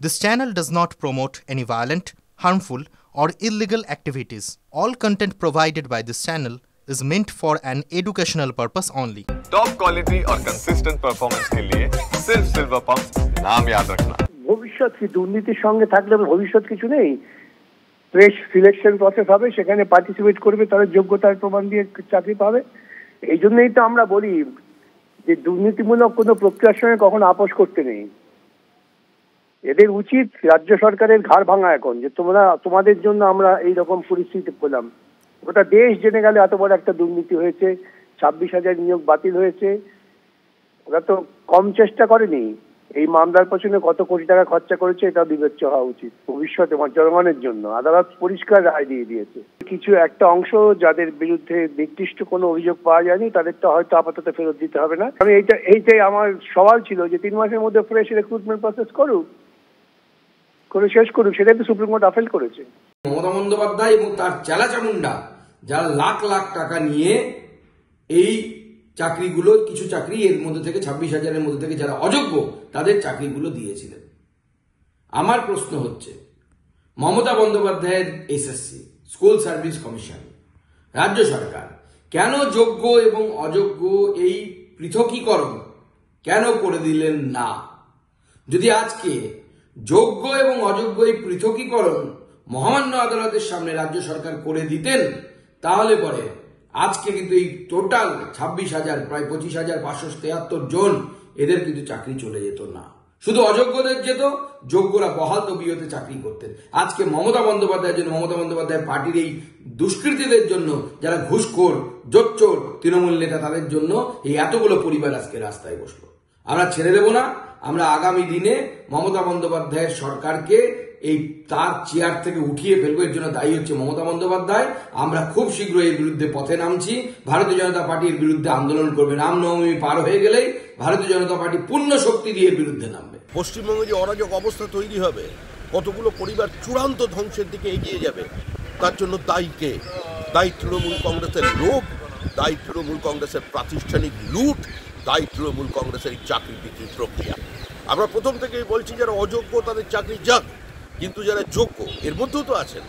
This channel does not promote any violent, harmful, or illegal activities. All content provided by this channel is meant for an educational purpose only. Top quality और consistent performance के लिए सिर्फ silver pump नाम याद रखना। ভবিষ্যৎ কি দুর্নীতির সঙ্গে থাকলে ভবিষ্যৎ কিছু নেই। ফ্রেশ সিলেকশন প্রসেস হবে, সেখানে পার্টিসিপেট করবে, তাদের যোগ্যতার প্রমাণ দিয়ে চাকরি পাবে। এই জন্যই তো আমরা বলি যে দুর্নীতিমূলক কোনো প্রক্রিয়ার সঙ্গে কখনো আপোষ করতে নেই। এদের উচিত রাজ্য সরকারের ঘাড় ভাঙা এখন, যে তোমাদের জন্য আমরা এই রকম পরিস্থিতি পেলাম। গোটা দেশ জেনে গেলে এত বড় একটা দুর্নীতি হয়েছে, 26,000 নিয়োগ বাতিল হয়েছে। ওরা তো কম চেষ্টা করেনি। এই মামলার পেছনে কত কোটি টাকা খরচা করেছে এটা বিবেচ্য হওয়া উচিত ভবিষ্যতে জনগণের জন্য। আদালত পরিষ্কার রায় দিয়ে দিয়েছে। কিছু একটা অংশ যাদের বিরুদ্ধে নির্দিষ্ট কোনো অভিযোগ পাওয়া যায়নি তাদেরটা হয়তো আপাতত ফেরত দিতে হবে না। আমি এইটাই আমার সওয়াল ছিল যে 3 মাসের মধ্যে ফ্রেশ রিক্রুটমেন্ট প্রসেস করে শেষ করুক। সেটাই তো সুপ্রিম কোর্ট আপিল করেছে। মমতা বন্দ্যোপাধ্যায় এবং তার চেলাচামুন্ডা যারা লাখ লাখ টাকা নিয়ে এই চাকরিগুলো, কিছু চাকরি এর মধ্যে থেকে 26,000-এর মধ্যে থেকে যারা অযোগ্য তাদের চাকরিগুলো দিয়েছিলেন। আমার প্রশ্ন হচ্ছে, মমতা বন্দ্যোপাধ্যায়ের এসএসসি স্কুল সার্ভিস কমিশন, রাজ্য সরকার কেন যোগ্য এবং অযোগ্য এই পৃথকীকরণ কেন করে দিলেন না? যদি আজকে যোগ্য এবং অযোগ্য এই পৃথকীকরণ মহামান্য আদালতের সামনে রাজ্য সরকার করে দিতেন, তাহলে পরে আজকে কিন্তু এই টোটাল 26,000 প্রায় 25,573 জন এদের কিন্তু চাকরি চলে যেত না। শুধু অযোগ্যদের যেত, যোগ্যরা বহাল তবিয়তে চাকরি করতেন। আজকে মমতা বন্দ্যোপাধ্যায়ের জন্য, মমতা বন্দ্যোপাধ্যায় পার্টির এই দুষ্কৃতীদের জন্য, যারা ঘুষখোর জোচ্চোর তৃণমূল নেতা, তাদের জন্য এই এতগুলো পরিবার আজকে রাস্তায় বসলো। আমরা ছেড়ে দেব না। আমরা আগামী দিনে মমতা বন্দ্যোপাধ্যায়ের সরকারকে এই তার চেয়ার থেকে উঠিয়ে ফেলবো। এর জন্য দায়ী হচ্ছে মমতা বন্দ্যোপাধ্যায়। আমরা খুব শীঘ্রই এর বিরুদ্ধে পথে নামছি। ভারতীয় জনতা পার্টির বিরুদ্ধে আন্দোলন করবে। রামনবমী পার হয়ে গেলেই ভারতীয় জনতা পার্টি পূর্ণ শক্তি দিয়ে এর বিরুদ্ধে নামবে। পশ্চিমবঙ্গে যে অরাজক অবস্থা তৈরি হবে, কতগুলো পরিবার চূড়ান্ত ধ্বংসের দিকে এগিয়ে যাবে, তার জন্য দায়ী কে? দায়ী তৃণমূল কংগ্রেসের লোভ, দায়ী তৃণমূল কংগ্রেসের প্রাতিষ্ঠানিক লুট, দায়ী তৃণমূল কংগ্রেসের চাকরি বিক্রির প্রক্রিয়া। আমরা প্রথম থেকেই বলছি যারা অযোগ্য তাদের চাকরি যাক, কিন্তু যারা যোগ্য এর মধ্যেও তো আছেন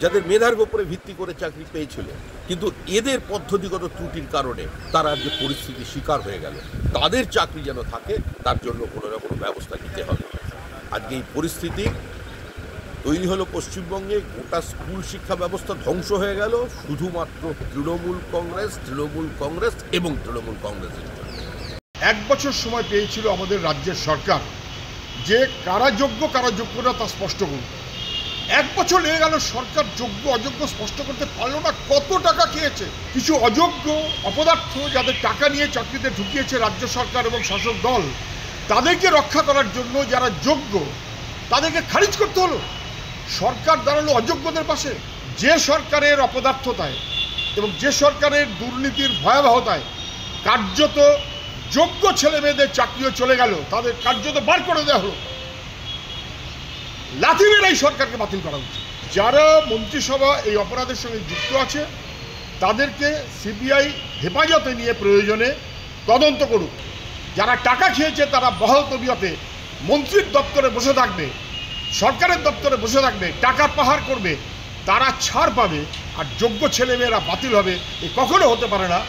যাদের মেধার উপরে ভিত্তি করে চাকরি পেয়েছিল, কিন্তু এদের পদ্ধতিগত ত্রুটির কারণে তারা যে পরিস্থিতির শিকার হয়ে গেল, তাদের চাকরি যেন থাকে তার জন্য কোনো না কোনো ব্যবস্থা নিতে হবে। আজকে এই পরিস্থিতি তৈরি হলো পশ্চিমবঙ্গে, গোটা স্কুল শিক্ষা ব্যবস্থা ধ্বংস হয়ে গেল শুধুমাত্র তৃণমূল কংগ্রেস এবং তৃণমূল কংগ্রেসের জন্য। 1 বছর সময় পেয়েছিল আমাদের রাজ্যের সরকার যে কারা যোগ্য কারা যোগ্য না তা স্পষ্ট করবে। 1 বছর লেগে গেল, সরকার যোগ্য অযোগ্য স্পষ্ট করতে পারলো না। কত টাকা খেয়েছে কিছু অযোগ্য অপদার্থ, যাদের টাকা নিয়ে চাকরিতে ঢুকিয়েছে রাজ্য সরকার এবং শাসক দল, তাদেরকে রক্ষা করার জন্য যারা যোগ্য তাদেরকে খারিজ করতে হলো। সরকার দাঁড়ালো অযোগ্যদের পাশে। যে সরকারের অপদার্থতায় এবং যে সরকারের দুর্নীতির ভয়াবহতায় কার্যত যোগ্য ছেলে মেয়েদের চাকরিও চলে গেল, তাদের কার্যত বার করে দেওয়া হলো। লাথি মেরে এই সরকারকে বাতিল করা উচিত। যারা মন্ত্রিসভা এই অপরাধের সঙ্গে যুক্ত আছে তাদেরকে সিবিআই হেফাজতে নিয়ে প্রয়োজনে তদন্ত করুক। যারা টাকা খেয়েছে তারা বহাল তবিয়তে মন্ত্রীর দপ্তরে বসে থাকবে, সরকারের দপ্তরে বসে থাকবে, টাকার পাহাড় করবে, তারা ছাড় পাবে। আর যোগ্য ছেলেমেয়েরা বাতিল হবে, এ কখনো হতে পারে না।